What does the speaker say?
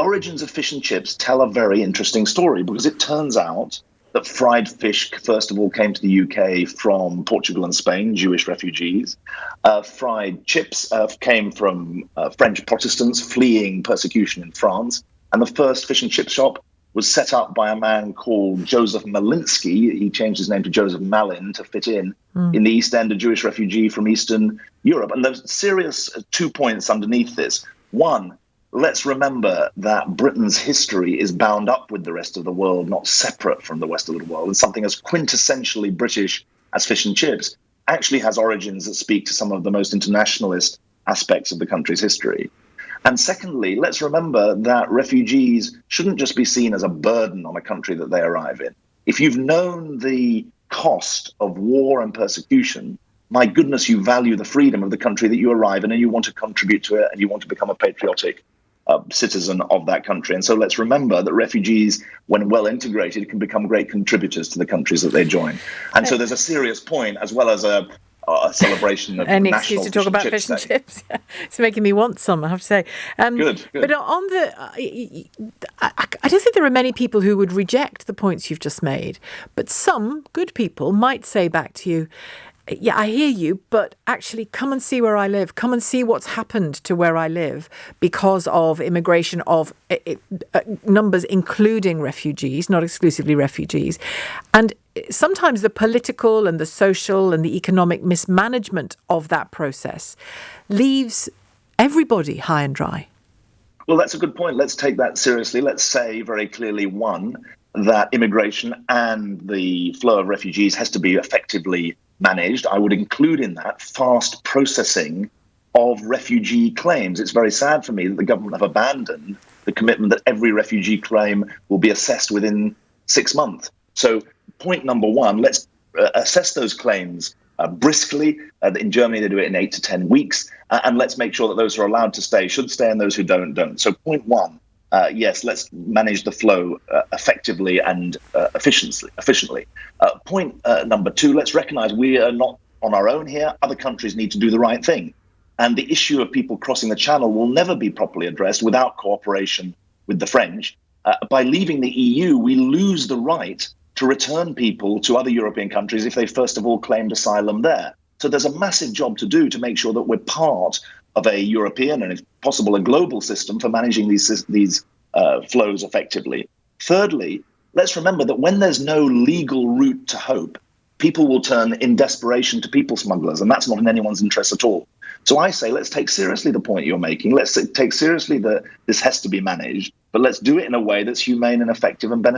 origins of fish and chips tell a very interesting story, because it turns out that fried fish, first of all, came to the UK from Portugal and Spain, Jewish refugees. Fried chips came from French Protestants fleeing persecution in France. And the first fish and chip shop was set up by a man called Joseph Malinsky. He changed his name to Joseph Malin to fit in the East End, a Jewish refugee from Eastern Europe. And there's serious 2 points underneath this. One, let's remember that Britain's history is bound up with the rest of the world, not separate from the rest of the world. And something as quintessentially British as fish and chips actually has origins that speak to some of the most internationalist aspects of the country's history. And secondly, let's remember that refugees shouldn't just be seen as a burden on a country that they arrive in. If you've known the cost of war and persecution, my goodness, you value the freedom of the country that you arrive in, and you want to contribute to it, and you want to become a patriotic citizen of that country. And so let's remember that refugees, when well integrated, can become great contributors to the countries that they join. And so there's a serious point, as well as a celebration of an national excuse to talk about fish and chips. It's making me want some, I have to say. Good. But on the, I don't think there are many people who would reject the points you've just made. But some good people might say back to you, yeah, I hear you, but actually come and see where I live. Come and see what's happened to where I live because of immigration of numbers, including refugees, not exclusively refugees. And sometimes the political and the social and the economic mismanagement of that process leaves everybody high and dry. Well, that's a good point. Let's take that seriously. Let's say very clearly, one, that immigration and the flow of refugees has to be effectively managed. I would include in that fast processing of refugee claims. It's very sad for me that the government have abandoned the commitment that every refugee claim will be assessed within 6 months. So point number one, let's assess those claims briskly. In Germany, they do it in 8 to 10 weeks. And let's make sure that those who are allowed to stay should stay and those who don't. So point one, yes, let's manage the flow effectively and efficiently. Point number two, let's recognize we are not on our own here. Other countries need to do the right thing. And the issue of people crossing the channel will never be properly addressed without cooperation with the French. By leaving the EU, we lose the right to return people to other European countries if they first of all claimed asylum there. So there's a massive job to do to make sure that we're part of a European and, if possible, a global system for managing these flows effectively. Thirdly, let's remember that when there's no legal route to hope, people will turn in desperation to people smugglers, and that's not in anyone's interest at all. So I say, let's take seriously the point you're making. Let's take seriously that this has to be managed, but let's do it in a way that's humane and effective and beneficial.